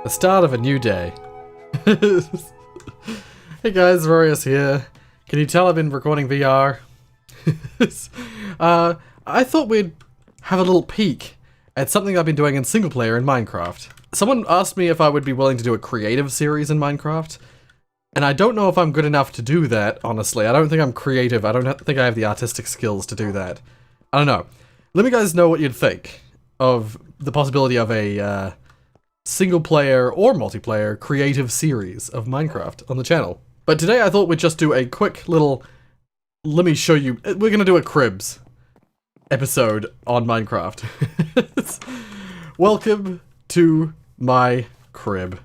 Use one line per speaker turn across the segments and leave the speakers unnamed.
The start of a new day. Hey guys, Rorius here. Can you tell I've been recording VR? I thought we'd have a little peek at something I've been doing in single player in Minecraft. Someone asked me if I would be willing to do a creative series in Minecraft, and I don't know if I'm good enough to do that, honestly. I don't think I'm creative. I don't think I have the artistic skills to do that. I don't know. Let me guys know what you'd think of the possibility of a single player or multiplayer creative series of Minecraft on the channel. But today I thought we'd just do a quick little, let me show you, we're gonna do a Cribs episode on Minecraft. Welcome to my crib.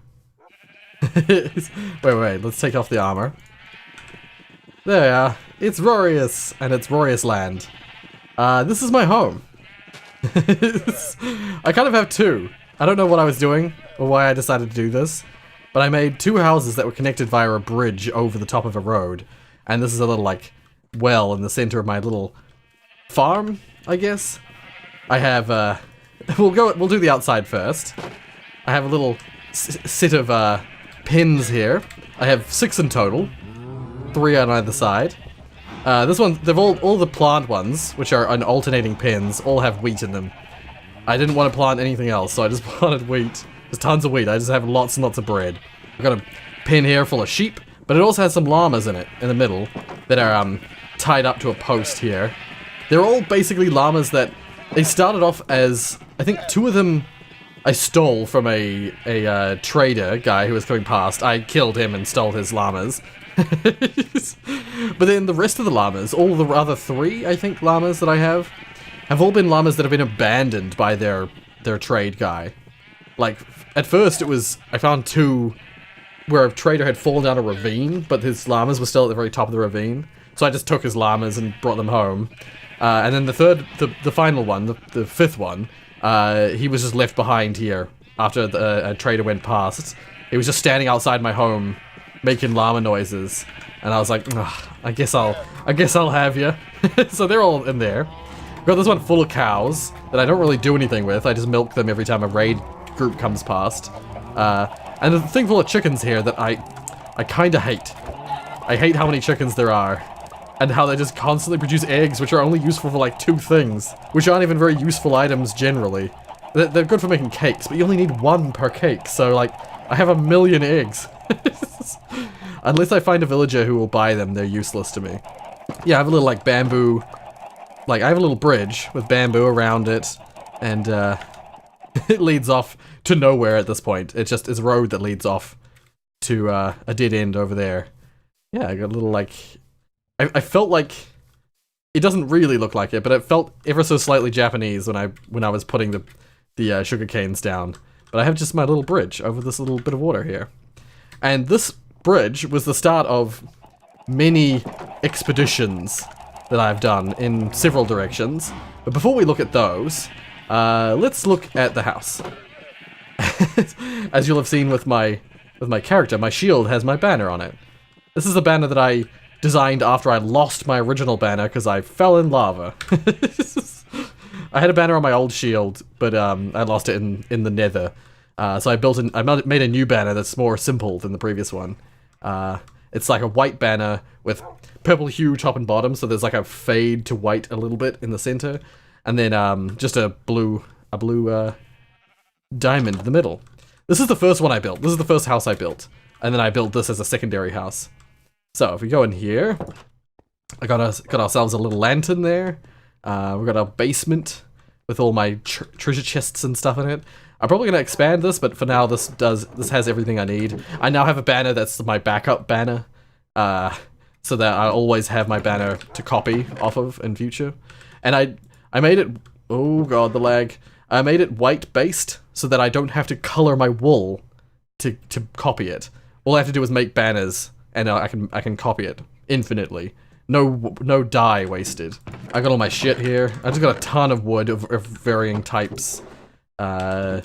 wait, let's take off the armor. There we are. It's Rorius, and it's Rorius land. This is my home. I kind of have two. I don't know what I was doing, or why I decided to do this, but I made two houses that were connected via a bridge over the top of a road, and this is a little, like, well in the center of my little farm, I guess? I have, we'll do the outside first. I have a little set of, pins here. I have 6 in total. 3 on either side. This one, they've all the plant ones, which are on alternating pins, all have wheat in them. I didn't want to plant anything else, so I just planted wheat. There's tons of wheat, I just have lots and lots of bread. I've got a pin here full of sheep, but it also has some llamas in it, in the middle, that are, tied up to a post here. They're all basically llamas that, they started off as, I think 2 of them I stole from a trader guy who was coming past. I killed him and stole his llamas. But then the rest of the llamas, all the other 3, I think, llamas that I have all been llamas that have been abandoned by their trade guy. Like, at first it was, I found 2 where a trader had fallen down a ravine, but his llamas were still at the very top of the ravine. So I just took his llamas and brought them home. And then the final one, the 5th one, he was just left behind here after a trader went past. He was just standing outside my home, making llama noises. And I was like, I guess I'll have you. So they're all in there. I've got this one full of cows that I don't really do anything with. I just milk them every time a raid group comes past. And a thing full of chickens here that I kinda hate. I hate how many chickens there are. And how they just constantly produce eggs, which are only useful for like 2 things. Which aren't even very useful items generally. They're good for making cakes, but you only need 1 per cake. So like, I have 1,000,000 eggs. Unless I find a villager who will buy them, they're useless to me. Yeah, I have a little like bamboo, like I have a little bridge with bamboo around it, and it leads off to nowhere at this point. It's a road that leads off to a dead end over there. Yeah, I got a little like, I felt like, it doesn't really look like it, but it felt ever so slightly Japanese when I was putting the sugar canes down. But I have just my little bridge over this little bit of water here. And this bridge was the start of many expeditions that I've done in several directions. But before we look at those, let's look at the house. As you'll have seen with my character, my shield has my banner on it. This is a banner that I designed after I lost my original banner because I fell in lava. I had a banner on my old shield, but I lost it in the nether. So I made a new banner that's more simple than the previous one. It's like a white banner with purple hue top and bottom, so there's like a fade to white a little bit in the center, and then just a blue diamond in the middle. This is the first one I built. This is the first house I built, and then I built this as a secondary house. So if we go in here, I got ourselves a little lantern there. We've got our basement with all my treasure chests and stuff in it. I'm probably gonna expand this, but for now this has everything I need. I now have a banner that's my backup banner, so that I always have my banner to copy off of in future. And I made it, oh god, the lag. I made it white based so that I don't have to color my wool to copy it. All I have to do is make banners, and I can copy it infinitely. No dye wasted. I got all my shit here. I just got a ton of wood of varying types. I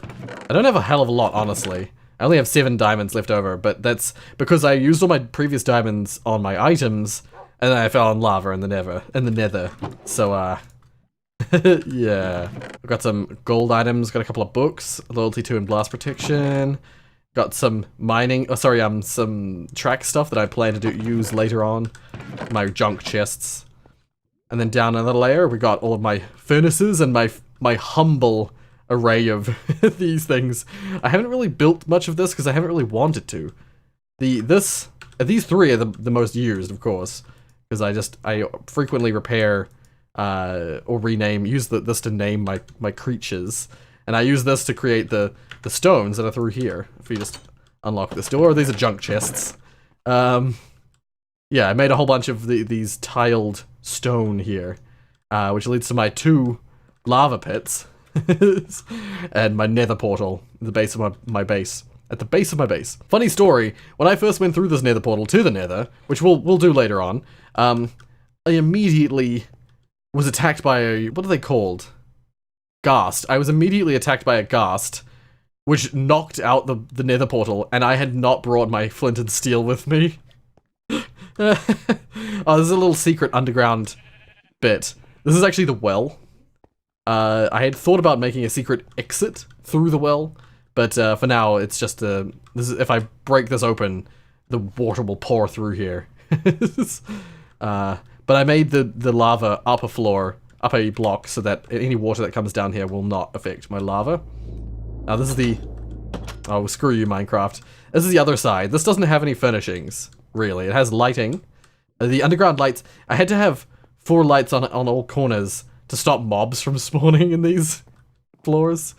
don't have a hell of a lot, honestly. I only have 7 diamonds left over, but that's because I used all my previous diamonds on my items, and then I fell in lava in the nether. So, yeah. I've got some gold items, got a couple of books, loyalty 2 and blast protection. Got some mining, oh sorry, some track stuff that I plan to use later on. My junk chests. And then down another layer, we got all of my furnaces and my humble array of these things. I haven't really built much of this because I haven't really wanted to. These three are the most used, of course, because I frequently repair or rename, use this to name my creatures. And I use this to create the stones that are through here. If you just unlock this door, these are junk chests. Yeah, I made a whole bunch of these tiled stone here, which leads to my 2 lava pits and my nether portal at the base of my base. At the base of my base. Funny story, when I first went through this nether portal to the nether, which we'll do later on, I immediately was attacked by a, what are they called? Ghast. I was immediately attacked by a ghast, which knocked out the nether portal, and I had not brought my flint and steel with me. Oh, there's a little secret underground bit. This is actually the well. I had thought about making a secret exit through the well, but for now, it's just if I break this open, the water will pour through here. But I made the lava up a block so that any water that comes down here will not affect my lava. Now this is oh, screw you, Minecraft. This is the other side. This doesn't have any furnishings, really. It has lighting. The underground lights, I had to have 4 lights on all corners to stop mobs from spawning in these floors.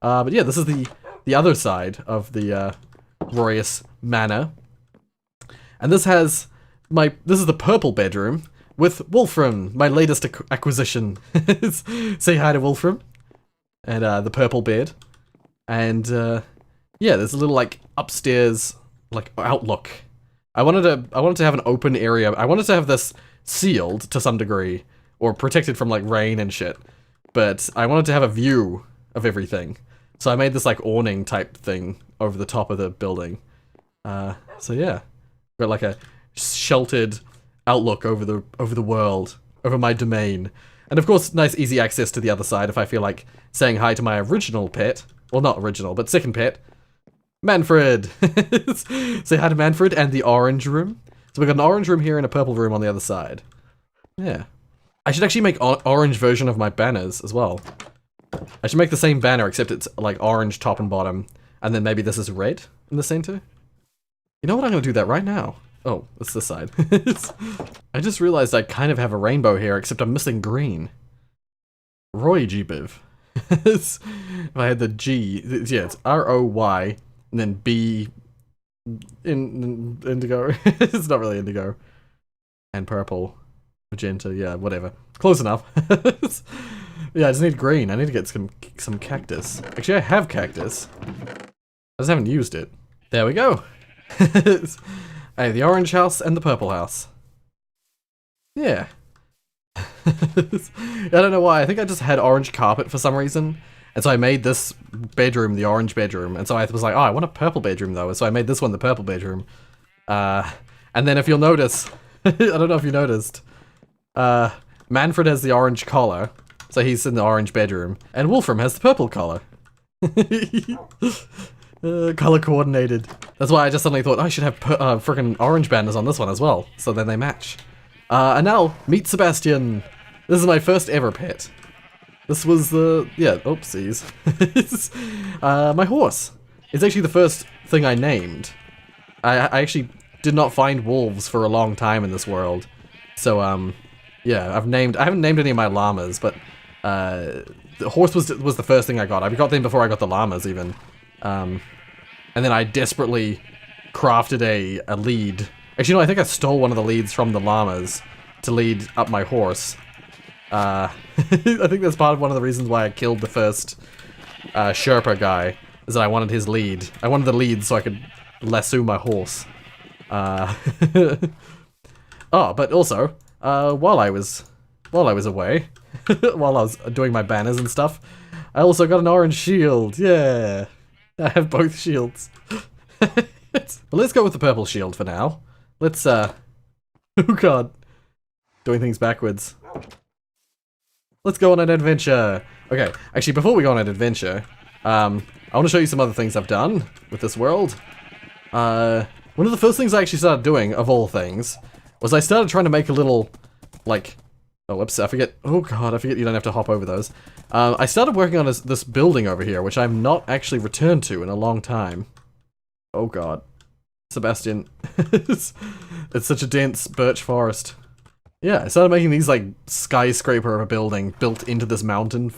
But yeah, this is the other side of the Rorius Manor. And this is the purple bedroom with Wolfram, my latest acquisition. Say hi to Wolfram. And the purple bed. And yeah, there's a little like upstairs like outlook. I wanted to have an open area. I wanted to have this sealed to some degree, or protected from like rain and shit. But I wanted to have a view of everything. So I made this like awning type thing over the top of the building. So yeah, got like a sheltered outlook over the world, over my domain. And of course, nice easy access to the other side if I feel like saying hi to my original pet. Well, not original, but second pet. Manfred! Say hi to Manfred and the orange room. So we've got an orange room here and a purple room on the other side. Yeah. I should actually make orange version of my banners as well. I should make the same banner except it's like orange top and bottom. And then maybe this is red in the center. You know what? I'm going to do that right now. Oh, it's this side. I just realized I kind of have a rainbow here, except I'm missing green. Roy G-Biv. If I had the G, yeah, it's R-O-Y, and then B, indigo. It's not really indigo. And purple, magenta, yeah, whatever. Close enough. Yeah, I just need green. I need to get some cactus. Actually, I have cactus. I just haven't used it. There we go. I have the orange house and the purple house. Yeah. I don't know why. I think I just had orange carpet for some reason. And so I made this bedroom the orange bedroom. And so I was like, oh, I want a purple bedroom though. So I made this one the purple bedroom. And then if you'll notice, I don't know if you noticed, Manfred has the orange collar. So he's in the orange bedroom. And Wolfram has the purple collar. Color coordinated. That's why I just suddenly thought I should have freaking orange banners on this one as well, so then they match. And now, meet Sebastian. This is my first ever pet. This was oopsies. My horse. It's actually the first thing I named. I actually did not find wolves for a long time in this world. So, yeah, I haven't named any of my llamas, but, the horse was the first thing I got. I got them before I got the llamas, even. And then I desperately crafted a lead. Actually, no, I think I stole one of the leads from the llamas to lead up my horse. I think that's part of one of the reasons why I killed the first Sherpa guy, is that I wanted his lead. I wanted the lead so I could lasso my horse. Oh, but also, while I was away, while I was doing my banners and stuff, I also got an orange shield. Yeah. I have both shields. Well, let's go with the purple shield for now. Let's, oh god. Doing things backwards. Let's go on an adventure. Okay, actually, before we go on an adventure, I want to show you some other things I've done with this world. One of the first things I actually started doing, of all things, was I started trying to make a little, like... Oh, whoops, I forget. Oh god, I forget you don't have to hop over those. I started working on this building over here, which I've not actually returned to in a long time. Oh god. Sebastian. It's such a dense birch forest. Yeah, I started making these, like, skyscraper of a building built into this mountain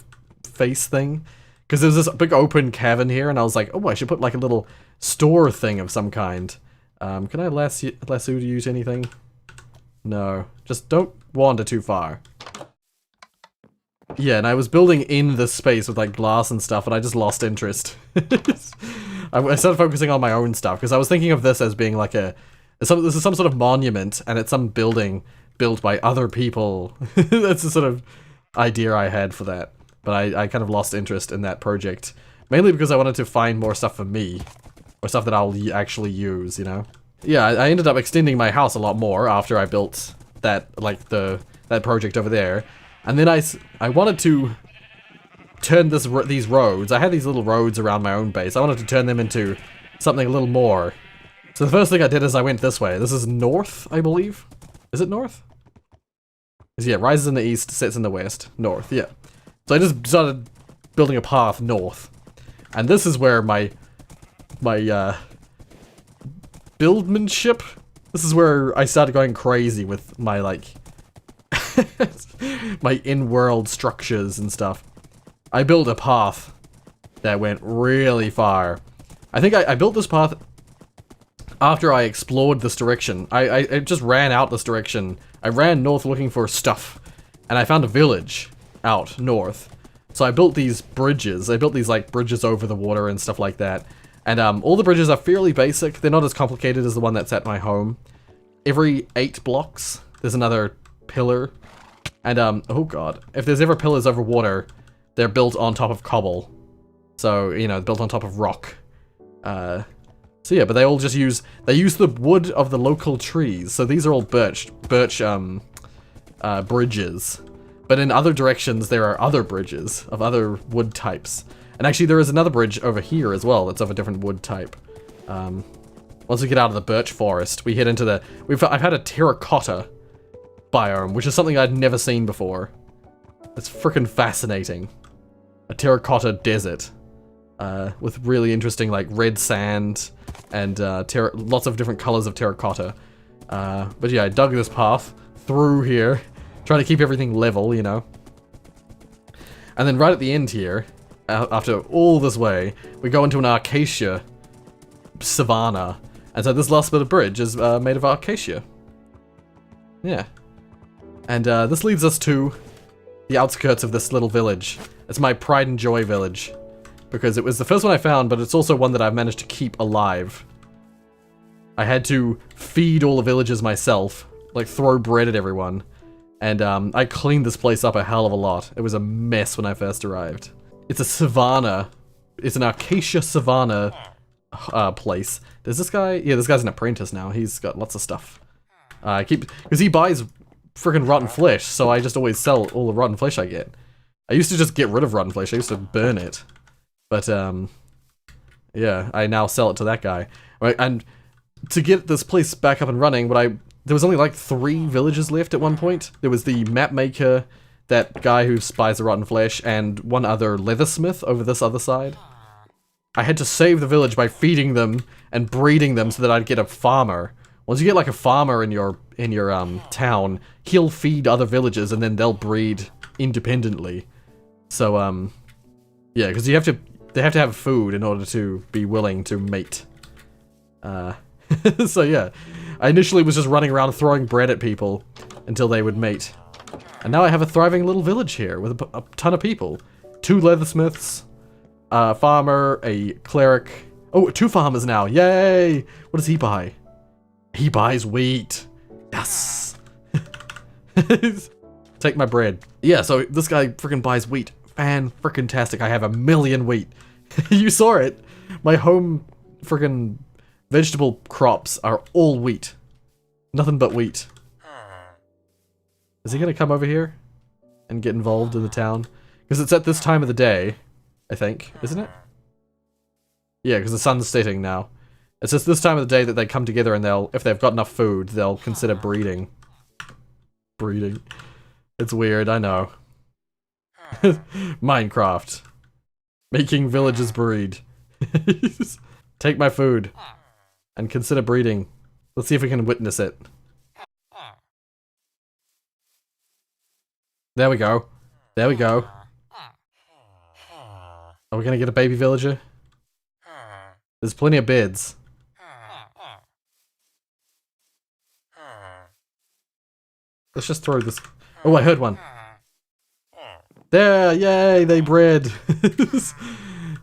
face thing. Because there's this big open cavern here, and I was like, oh, I should put, like, a little store thing of some kind. Can I lasso you to anything? No. Just don't wander too far. Yeah, and I was building in this space with, like, glass and stuff, and I just lost interest. I started focusing on my own stuff, because I was thinking of this as being, like, this is some sort of monument, and it's some building built by other people. That's the sort of idea I had for that. But I kind of lost interest in that project. Mainly because I wanted to find more stuff for me. Or stuff that I'll actually use, you know? Yeah, I ended up extending my house a lot more after I built that, like, that project over there. And then I wanted to turn these roads. I had these little roads around my own base. I wanted to turn them into something a little more. So the first thing I did is I went this way. This is north, I believe. Is it north? Yeah, rises in the east, sets in the west. North, yeah. So I just started building a path north. And this is where my buildmanship, this is where I started going crazy with my, like, my in-world structures and stuff. I built a path that went really far. I think I built this path after I explored this direction. I just ran out this direction. I ran north looking for stuff, and I found a village out north. So I built these bridges. I built these, like, bridges over the water and stuff like that. And all the bridges are fairly basic. They're not as complicated as the one that's at my home. Every 8 blocks, there's another pillar. And, oh god. If there's ever pillars over water, they're built on top of cobble. So, you know, built on top of rock. So yeah, but they all just use the wood of the local trees. So these are all birch bridges. But in other directions, there are other bridges of other wood types. And actually, there is another bridge over here as well that's of a different wood type. Once we get out of the birch forest, we head into the... I've had a terracotta biome, which is something I'd never seen before. It's freaking fascinating. A terracotta desert. With really interesting, like, red sand and lots of different colors of terracotta. But yeah, I dug this path through here, trying to keep everything level, you know. And then right at the end here, after all this way, we go into an acacia savanna. And so this last bit of bridge is made of acacia. Yeah. And this leads us to the outskirts of this little village. It's my pride and joy village. Because it was the first one I found, but it's also one that I've managed to keep alive. I had to feed all the villagers myself, like throw bread at everyone. And I cleaned this place up a hell of a lot. It was a mess when I first arrived. It's a savanna. It's an acacia savanna place. Does this guy... Yeah, this guy's an apprentice now. He's got lots of stuff. Because he buys freaking rotten flesh, so I just always sell all the rotten flesh I get. I used to just get rid of rotten flesh. I used to burn it. But, yeah, I now sell it to that guy. Right, and to get this place back up and running, there was only like 3 villages left at one point. There was the map maker, that guy who buys the rotten flesh, and one other leathersmith over this other side. I had to save the village by feeding them and breeding them so that I'd get a farmer. Once you get like a farmer in your town, he'll feed other villages and then they'll breed independently. So yeah, because they have to have food in order to be willing to mate. So yeah, I initially was just running around throwing bread at people until they would mate. And now I have a thriving little village here with a ton of people. 2 leathersmiths, a farmer, a cleric. Oh, 2 farmers now, yay! What does he buy? He buys wheat. Yes! Take my bread. Yeah, so this guy freaking buys wheat. Fan-freaking-tastic. I have 1,000,000 wheat. You saw it. My home freaking vegetable crops are all wheat. Nothing but wheat. Is he gonna come over here and get involved in the town? Because it's at this time of the day, I think, isn't it? Yeah, because the sun's setting now. It's just this time of the day that they come together and they'll, if they've got enough food, they'll consider breeding. Breeding. It's weird, I know. Minecraft. Making villagers breed. Take my food. And consider breeding. Let's see if we can witness it. There we go. There we go. Are we gonna get a baby villager? There's plenty of beds. Let's just throw this. Oh, I heard one. There, yay, they bred.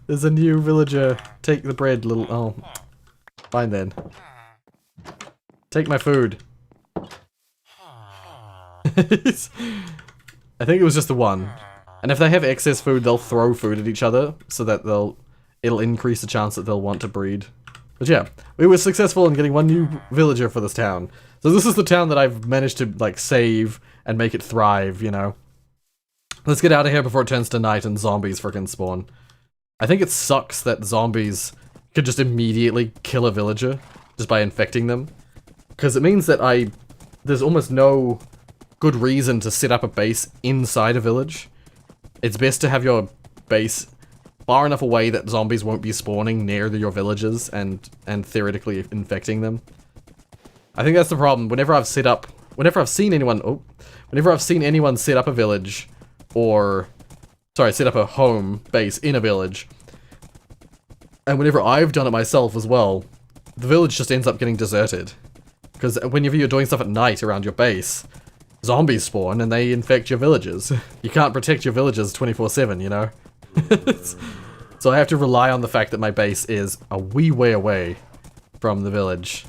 There's a new villager. Take the bread, little. Oh, fine then. Take my food. I think it was just the one. And if they have excess food, they'll throw food at each other so that it'll increase the chance that they'll want to breed. But yeah, we were successful in getting one new villager for this town. So this is the town that I've managed to, like, save and make it thrive, you know? Let's get out of here before it turns to night and zombies frickin' spawn. I think it sucks that zombies could just immediately kill a villager just by infecting them. Because it means that there's almost no good reason to set up a base inside a village. It's best to have your base far enough away that zombies won't be spawning near your villages and theoretically infecting them. I think that's the problem. Whenever I've seen anyone set up a village, or, sorry, set up a home base in a village, and whenever I've done it myself as well, the village just ends up getting deserted. Because whenever you're doing stuff at night around your base, zombies spawn and they infect your villages. You can't protect your villages 24/7, you know? So I have to rely on the fact that my base is a wee way away from the village.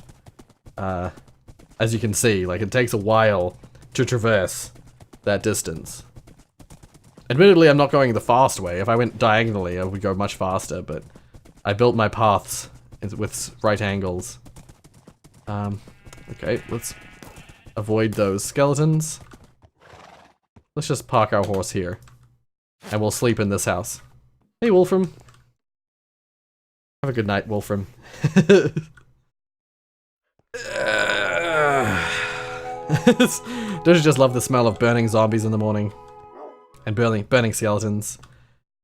As you can see, like, it takes a while to traverse that distance. Admittedly, I'm not going the fast way. If I went diagonally, I would go much faster, but I built my paths with right angles. Okay, let's avoid those skeletons. Let's just park our horse here. And we'll sleep in this house. Hey, Wolfram. Have a good night, Wolfram. Don't you just love the smell of burning zombies in the morning? And burning skeletons.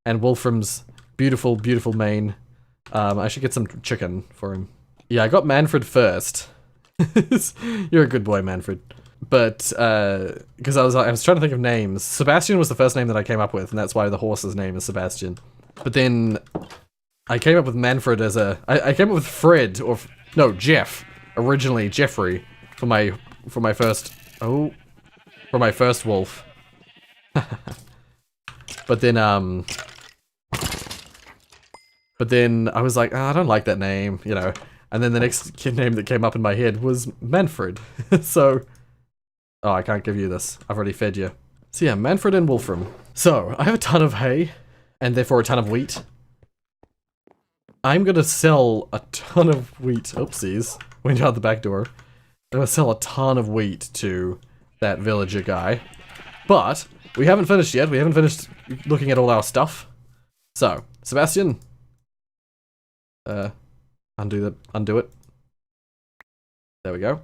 And Wolfram's beautiful, beautiful mane. I should get some chicken for him. Yeah, I got Manfred first. You're a good boy, Manfred. But, because I was trying to think of names. Sebastian was the first name that I came up with, and that's why the horse's name is Sebastian. But then, I came up with Manfred as I came up with Fred, or, no, Jeff. Originally, Jeffrey, for my first wolf. But then I was like, oh, I don't like that name, you know. And then the next kid name that came up in my head was Manfred. So, oh, I can't give you this. I've already fed you. So yeah, Manfred and Wolfram. So, I have a ton of hay, and therefore a ton of wheat. I'm gonna sell a ton of wheat. Oopsies. Went out the back door. I'm gonna sell a ton of wheat to that villager guy. But, we haven't finished yet. We haven't finished looking at all our stuff. So, Sebastian. Undo it. There we go.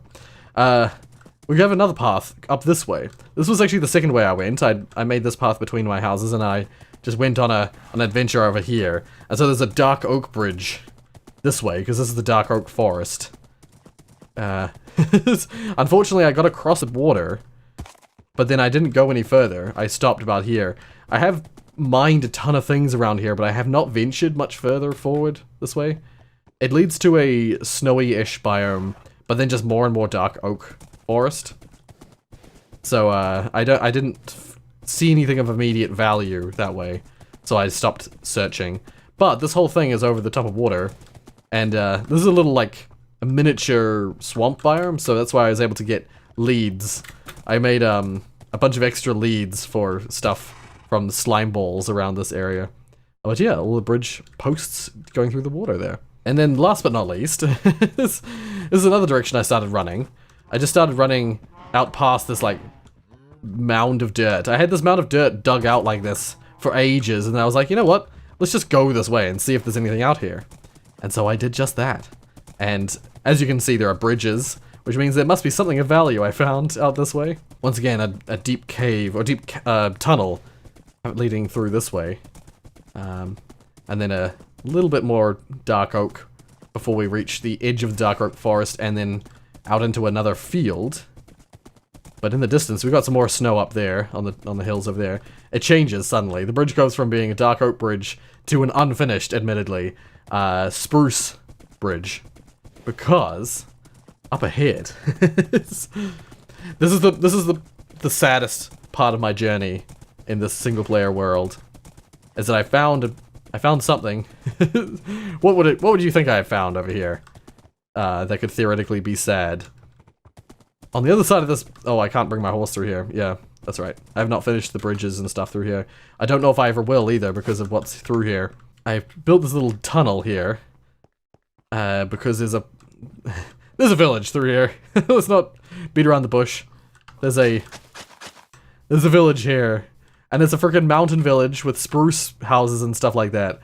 We have another path up this way. This was actually the second way I went. I made this path between my houses and I just went on an adventure over here. And so there's a dark oak bridge this way, because this is the dark oak forest. Unfortunately, I got across the water, but then I didn't go any further. I stopped about here. I have mined a ton of things around here, but I have not ventured much further forward this way. It leads to a snowy-ish biome, but then just more and more dark oak forest. So, I didn't see anything of immediate value that way, so I stopped searching. But this whole thing is over the top of water, and this is a little, like, a miniature swamp biome, so that's why I was able to get leads. I made, a bunch of extra leads for stuff from the slime balls around this area. But yeah, all the bridge posts going through the water there. And then last but not least, this is another direction I started running. I just started running out past this, like, mound of dirt. I had this mound of dirt dug out like this for ages, and I was like, you know what? Let's just go this way and see if there's anything out here. And so I did just that. And as you can see, there are bridges, which means there must be something of value I found out this way. Once again, a deep cave, or deep tunnel leading through this way. And then a little bit more dark oak before we reach the edge of the dark oak forest, and then out into another field. But in the distance, we've got some more snow up there, on the hills over there. It changes suddenly. The bridge goes from being a dark oak bridge to an unfinished, admittedly, spruce bridge. Because up ahead, this is the saddest part of my journey in this single player world, is that I found something. What would you think I have found over here that could theoretically be sad? On the other side of this, oh, I can't bring my horse through here. Yeah, that's right. I have not finished the bridges and stuff through here. I don't know if I ever will either because of what's through here. I've built this little tunnel here because there's a village through here. Let's not beat around the bush. There's a village here, and it's a freaking mountain village with spruce houses and stuff like that,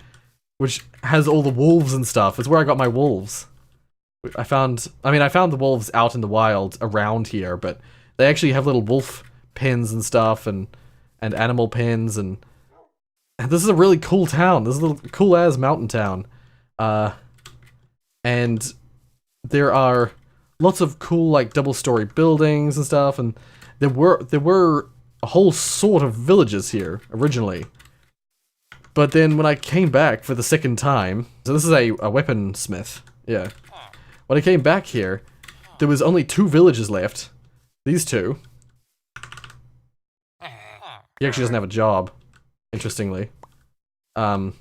which has all the wolves and stuff. It's where I got my wolves. I found the wolves out in the wild around here, but they actually have little wolf pens and stuff, and animal pens, and this is a really cool town. This is a little cool ass mountain town, and there are lots of cool like double-story buildings and stuff, and there were a whole sort of villages here originally. But then when I came back for the second time, so this is a weaponsmith, yeah. When I came back here, there was only 2 villages left. These 2. He actually doesn't have a job, interestingly. That's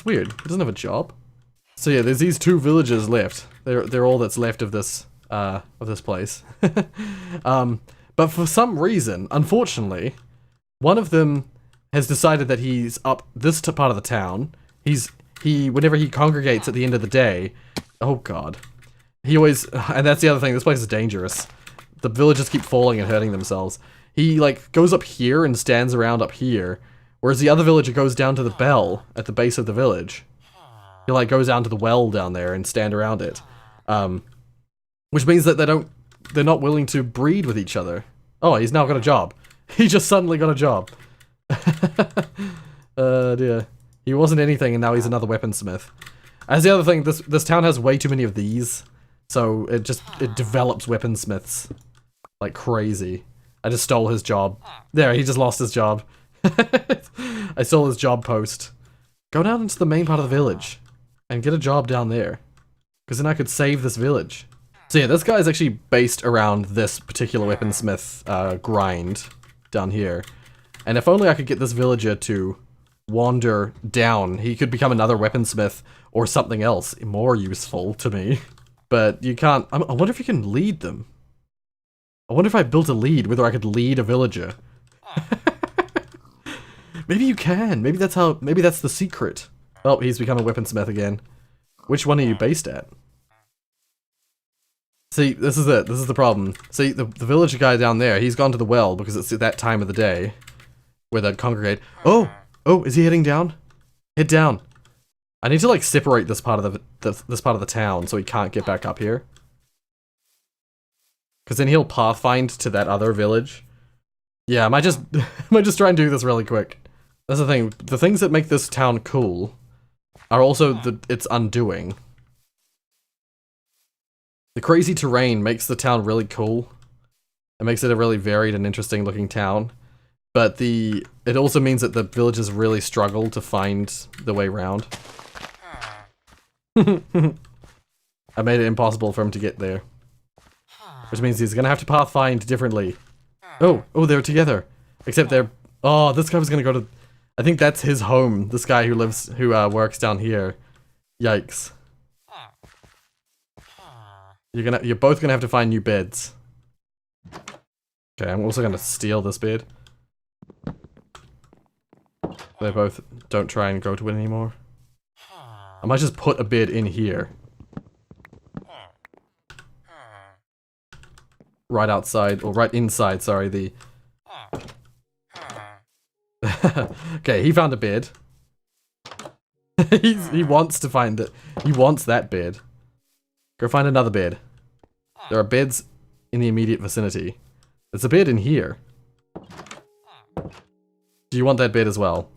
weird. He doesn't have a job. So yeah, there's these 2 villages left. They're all that's left of this place. But for some reason, unfortunately, one of them has decided that he's up this part of the town. Whenever he congregates at the end of the day, oh god. He always, and that's the other thing, this place is dangerous. The villagers keep falling and hurting themselves. He, like, goes up here and stands around up here, whereas the other villager goes down to the bell at the base of the village. He, like, goes down to the well down there and stand around it. Which means that they're not willing to breed with each other. Oh, he's now got a job. He just suddenly got a job. Dear. He wasn't anything and now he's another weaponsmith. As the other thing, this town has way too many of these, so it develops weaponsmiths like crazy. I just stole his job. There, he just lost his job. I stole his job post. Go down into the main part of the village and get a job down there, because then I could save this village. So yeah, this guy is actually based around this particular weaponsmith grind down here, and if only I could get this villager to wander down, he could become another weaponsmith or something else more useful to me. But you can't. I wonder if you can lead them. I wonder if I built a lead, whether I could lead a villager. Maybe you can. Maybe that's the secret. Oh, he's become a weaponsmith again. Which one are you based at? See, this is it. This is the problem. See, the villager guy down there, he's gone to the well because it's at that time of the day where they'd congregate. Oh, is he heading down? Head down. I need to like separate this part of this part of the town so he can't get back up here. Because then he'll pathfind to that other village. Yeah, I might just try and do this really quick. That's the thing. The things that make this town cool are also its undoing. The crazy terrain makes the town really cool. It makes it a really varied and interesting looking town. But it also means that the villagers really struggle to find the way around. I made it impossible for him to get there. Which means he's gonna have to pathfind differently. Oh, they're together. Except oh, this guy was gonna go to, I think that's his home. This guy who works down here. Yikes. You're both gonna have to find new beds. Okay, I'm also gonna steal this bed. They both don't try and go to it anymore. I might just put a bed in here. Right outside, or right inside, sorry, the... Okay, he found a bed. He wants to find it. He wants that bed. Go find another bed. There are beds in the immediate vicinity. There's a bed in here. Do you want that bed as well?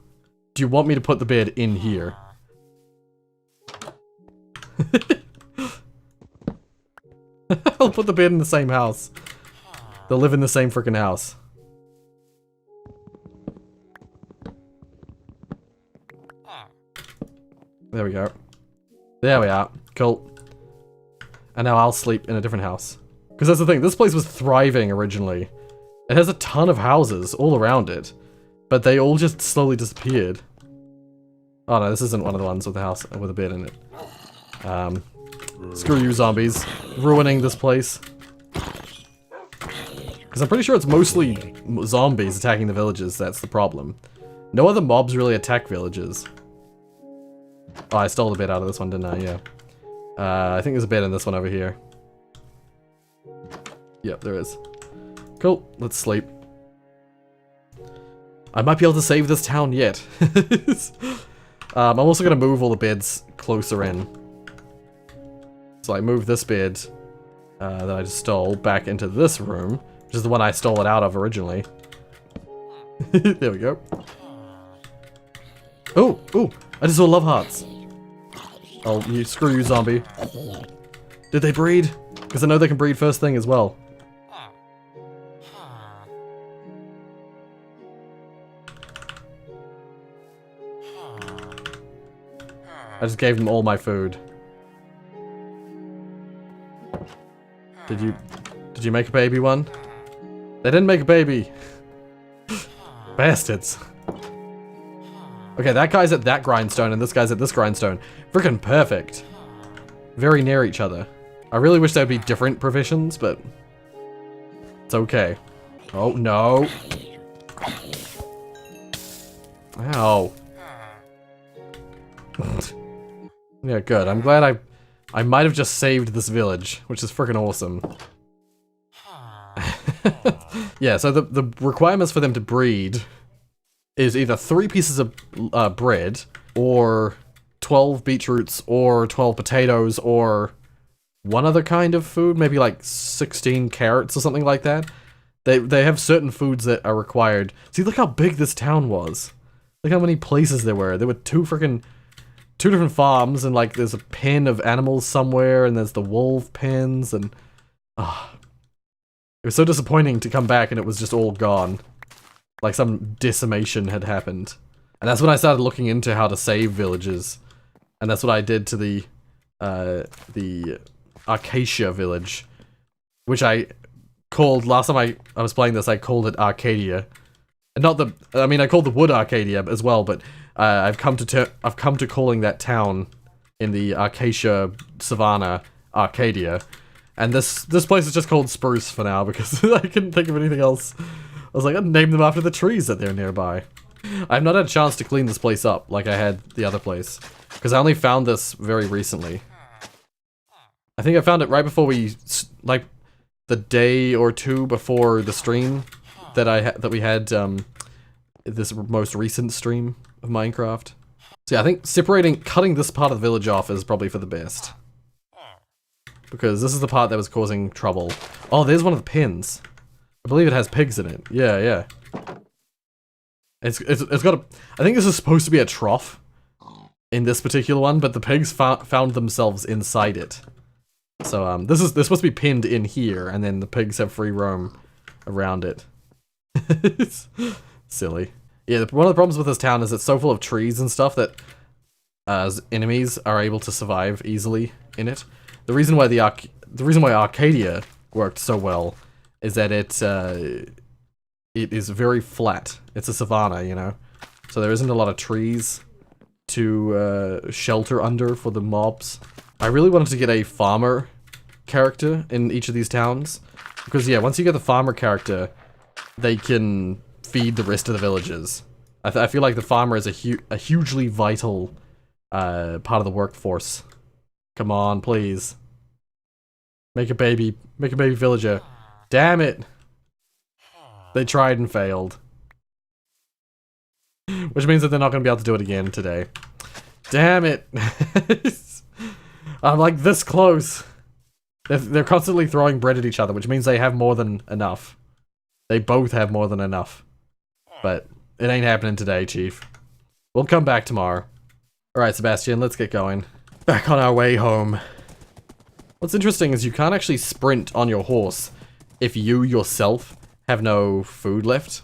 Do you want me to put the bed in here? I'll put the bed in the same house. They'll live in the same freaking house. There we go. There we are. Cool. And now I'll sleep in a different house. Because that's the thing, this place was thriving originally. It has a ton of houses all around it. But they all just slowly disappeared. Oh no, this isn't one of the ones with a house with a bed in it. Screw you, zombies. Ruining this place. Because I'm pretty sure it's mostly zombies attacking the villages, that's the problem. No other mobs really attack villages. Oh, I stole a bed out of this one, didn't I? Yeah. I think there's a bed in this one over here. Yep, there is. Cool, let's sleep. I might be able to save this town yet. I'm also going to move all the beds closer in. So I move this bed that I just stole back into this room, which is the one I stole it out of originally. There we go. Oh, oh, I just saw love hearts. Oh, screw you, zombie. Did they breed? Because I know they can breed first thing as well. I just gave them all my food. Did you make a baby one? They didn't make a baby. Bastards. Okay, that guy's at that grindstone and this guy's at this grindstone. Freaking perfect. Very near each other. I really wish there'd be different provisions, but it's okay. Oh, no. Ow. Yeah, good. I'm glad I might have just saved this village, which is freaking awesome. Yeah, so the requirements for them to breed is either 3 pieces of bread, or 12 beetroots, or 12 potatoes, or one other kind of food, maybe like 16 carrots or something like that. They have certain foods that are required. See, look how big this town was. Look how many places there were. There were two different farms, and like there's a pen of animals somewhere, and there's the wolf pens, and it was so disappointing to come back and it was just all gone. Like some decimation had happened. And that's when I started looking into how to save villages. And that's what I did to the Acacia village, which I called, last time I was playing this, I called it Arcadia. And not the, I mean, I called the wood Arcadia as well, but I've come to calling that town in the Acacia Savannah Arcadia. And this place is just called Spruce for now because I couldn't think of anything else. I was like, I'd name them after the trees that they're nearby. I've not had a chance to clean this place up like I had the other place, because I only found this very recently. I think I found it right before like the day or two before the stream that we had this most recent stream of Minecraft. So yeah, I think cutting this part of the village off is probably for the best. Because this is the part that was causing trouble. Oh, there's one of the pins. I believe it has pigs in it. Yeah, yeah. It's got a... I think this is supposed to be a trough in this particular one, but the pigs found themselves inside it. So, they're supposed to be pinned in here, and then the pigs have free roam around it. It's silly. Yeah, one of the problems with this town is it's so full of trees and stuff that enemies are able to survive easily in it. The reason why Arcadia worked so well is that it is very flat. It's a savanna, you know? So there isn't a lot of trees to shelter under for the mobs. I really wanted to get a farmer character in each of these towns. Because yeah, once you get the farmer character, they can feed the rest of the villages. I feel like the farmer is a hugely vital part of the workforce. Come on, please. Make a baby villager. Damn it! They tried and failed. Which means that they're not going to be able to do it again today. Damn it. I'm like this close. They're constantly throwing bread at each other, which means they have more than enough. They both have more than enough. But it ain't happening today, Chief. We'll come back tomorrow. Alright, Sebastian, let's get going. Back on our way home. What's interesting is you can't actually sprint on your horse if you yourself have no food left.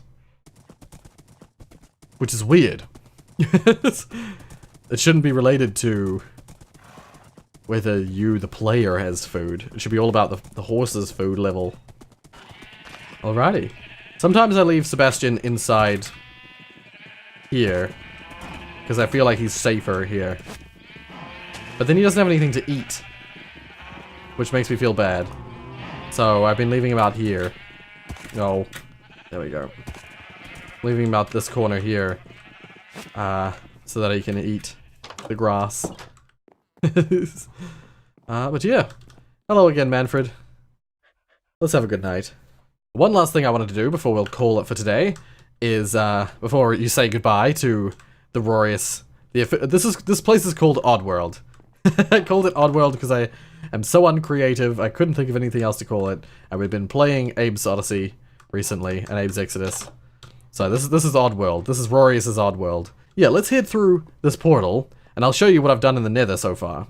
Which is weird. It shouldn't be related to whether you, the player, has food. It should be all about the horse's food level. Alrighty. Sometimes I leave Sebastian inside here, because I feel like he's safer here. But then he doesn't have anything to eat, which makes me feel bad. So I've been leaving him out here. Oh, there we go. Leaving him out this corner here, so that he can eat the grass. But yeah. Hello again, Manfred. Let's have a good night. One last thing I wanted to do before we'll call it for today is, before you say goodbye to the Rorius. This place is called Oddworld. I called it Oddworld because I am so uncreative, I couldn't think of anything else to call it. And we've been playing Abe's Odyssey recently, and Abe's Exodus. So this is Oddworld. This is Rorius's Oddworld. Yeah, let's head through this portal, and I'll show you what I've done in the Nether so far.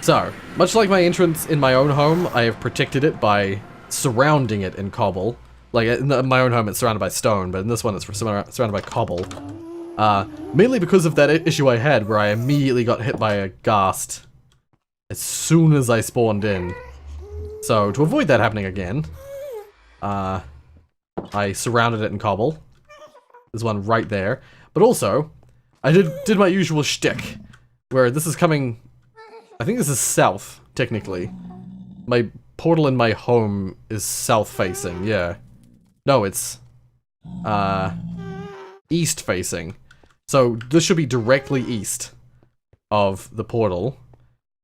So, much like my entrance in my own home, I have protected it by surrounding it in cobble. Like, in my own home it's surrounded by stone, but in this one it's surrounded by cobble. Mainly because of that issue I had where I immediately got hit by a ghast as soon as I spawned in. So, to avoid that happening again, I surrounded it in cobble. There's one right there. But also, I did my usual shtick, where this is coming... I think this is south, technically. My portal in my home is south-facing, yeah. No, it's... east-facing. So, this should be directly east of the portal.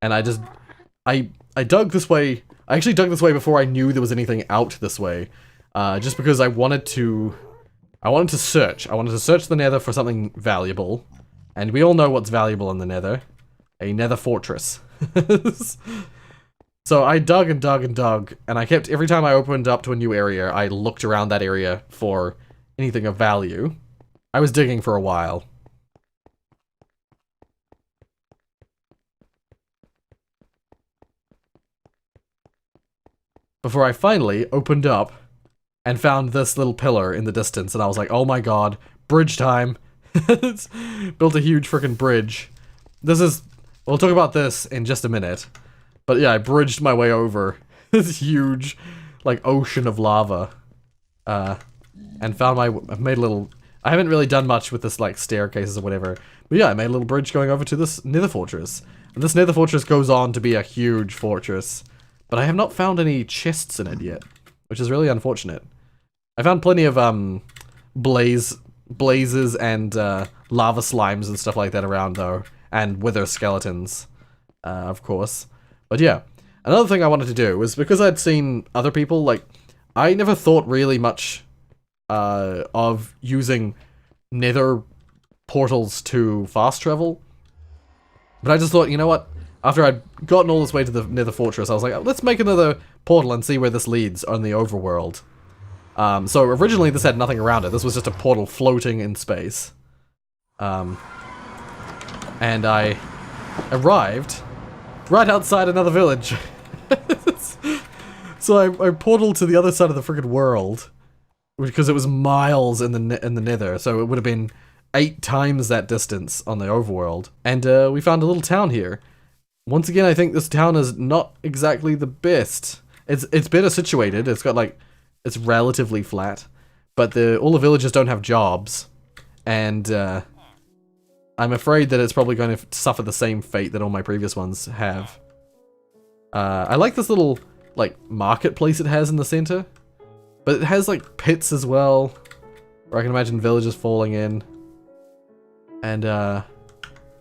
And I dug this way... I actually dug this way before I knew there was anything out this way. Just because I wanted to search. I wanted to search the Nether for something valuable. And we all know what's valuable in the Nether. A Nether fortress. So I dug and dug and dug, and I kept, every time I opened up to a new area, I looked around that area for anything of value. I was digging for a while. Before I finally opened up and found this little pillar in the distance, and I was like, oh my god, bridge time. Built a huge freaking bridge. We'll talk about this in just a minute. But yeah, I bridged my way over this huge, like, ocean of lava. And found I've made a little... I haven't really done much with this, like, staircases or whatever. But yeah, I made a little bridge going over to this Nether fortress. And this Nether fortress goes on to be a huge fortress. But I have not found any chests in it yet, which is really unfortunate. I found plenty of, blazes and, lava slimes and stuff like that around, though. And wither skeletons, of course. But yeah, another thing I wanted to do was, because I'd seen other people, like, I never thought really much of using Nether portals to fast travel. But I just thought, you know what? After I'd gotten all this way to the Nether fortress, I was like, let's make another portal and see where this leads on the overworld. So originally this had nothing around it. This was just a portal floating in space. And I arrived right outside another village. So I portaled to the other side of the freaking world, because it was miles in the Nether, so it would have been 8 times that distance on the overworld. And we found a little town here. Once again, I think this town is not exactly the best. It's better situated. It's got, like, it's relatively flat, but all the villagers don't have jobs, and I'm afraid that it's probably going to suffer the same fate that all my previous ones have. I like this little, like, marketplace it has in the center, but it has, like, pits as well, where I can imagine villagers falling in. And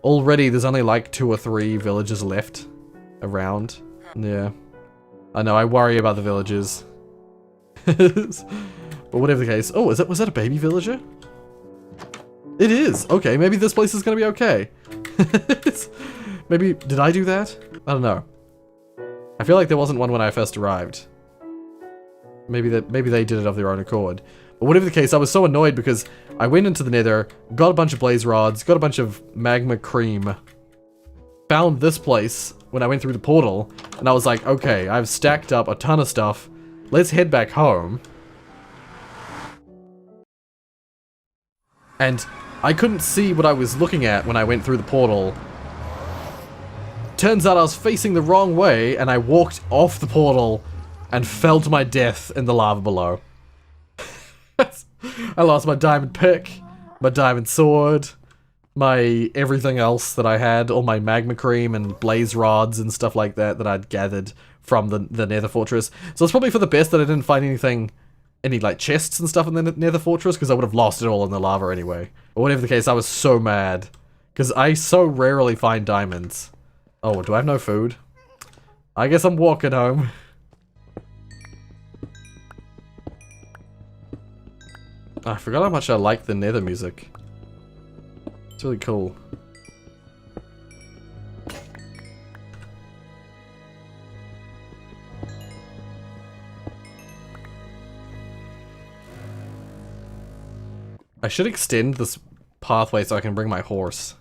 already there's only like 2 or 3 villagers left around. Yeah, I know, I worry about the villagers. But whatever the case. Oh, was that a baby villager? It is! Okay, maybe this place is gonna be okay. Maybe, did I do that? I don't know. I feel like there wasn't one when I first arrived. Maybe they did it of their own accord. But whatever the case, I was so annoyed because I went into the nether, got a bunch of blaze rods, got a bunch of magma cream, found this place when I went through the portal, and I was like, okay, I've stacked up a ton of stuff. Let's head back home. And I couldn't see what I was looking at when I went through the portal. Turns out I was facing the wrong way, and I walked off the portal and fell to my death in the lava below. I lost my diamond pick, my diamond sword, my everything else that I had, all my magma cream and blaze rods and stuff like that that I'd gathered from the nether fortress. So it's probably for the best that I didn't find any like chests and stuff in the nether fortress, because I would have lost it all in the lava anyway. But whatever the case, I was so mad, because I so rarely find diamonds. Oh, do I have no food? I guess I'm walking home. I forgot how much I like the nether music. It's really cool. I should extend this pathway so I can bring my horse.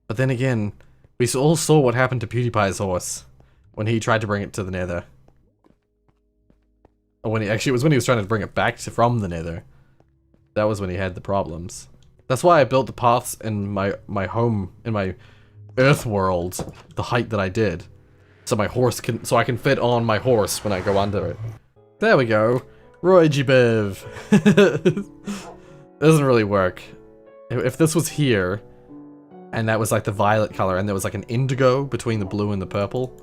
But then again, we all saw what happened to PewDiePie's horse when he tried to bring it to the nether. Or when it was when he was trying to bring it back from the nether. That was when he had the problems. That's why I built the paths in my home, in my Earth world, the height that I did. So my horse so I can fit on my horse when I go under it. There we go. Rewayde Biv. Doesn't really work. If this was here, and that was like the violet color, and there was like an indigo between the blue and the purple,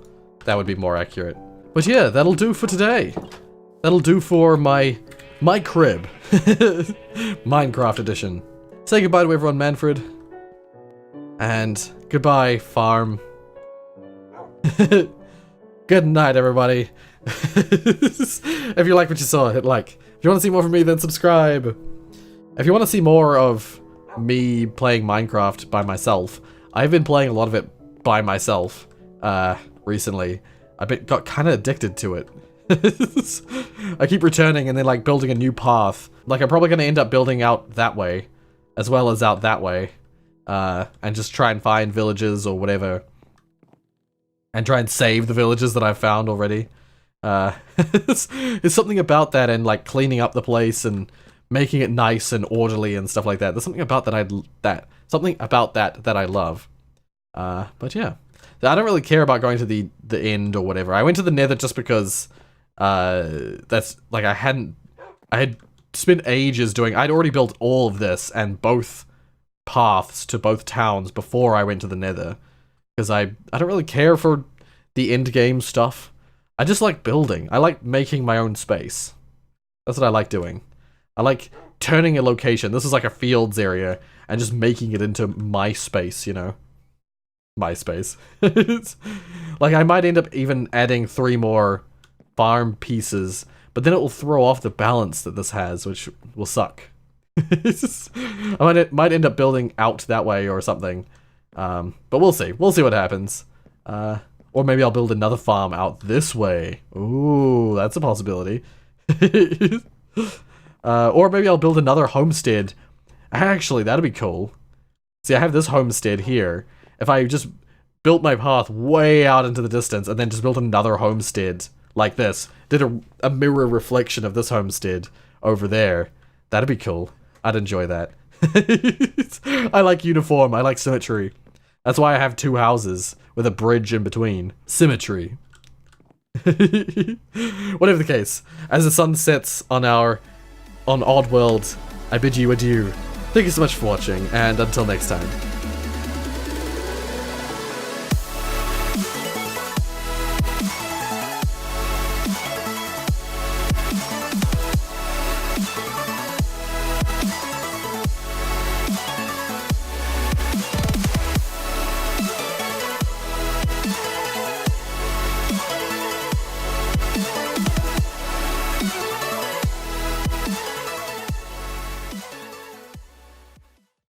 that would be more accurate. But yeah, that'll do for today. That'll do for my crib. Minecraft edition. Say goodbye to everyone, Manfred. And goodbye, farm. Good night, everybody. If you like what you saw, hit like. If you want to see more from me, then subscribe. If you want to see more of me playing Minecraft by myself, I've been playing a lot of it by myself recently. Got kind of addicted to it. I keep returning and then like building a new path. Like I'm probably going to end up building out that way, as well as out that way, and just try and find villages or whatever, and try and save the villages that I've found already. It's something about that, and like cleaning up the place and making it nice and orderly and stuff like that. There's something about that that I love. But yeah, I don't really care about going to the end or whatever. I went to the nether just because that's like I had spent ages doing. I'd already built all of this and both paths to both towns before I went to the nether, because I don't really care for the end game stuff. I just like building. I like making my own space. That's what I like doing. I like turning a location. This is like a fields area and just making it into my space, you know? My space. Like I might end up even adding 3 more farm pieces, but then it will throw off the balance that this has, which will suck. I might end up building out that way or something. But we'll see. We'll see what happens. Or maybe I'll build another farm out this way. Ooh, that's a possibility. Or maybe I'll build another homestead. Actually, that'd be cool. See, I have this homestead here. If I just built my path way out into the distance and then just built another homestead like this, did a mirror reflection of this homestead over there, that'd be cool. I'd enjoy that. I like uniform. I like symmetry. That's why I have 2 houses with a bridge in between. Symmetry. Whatever the case, as the sun sets on Oddworld, I bid you adieu. Thank you so much for watching, and until next time.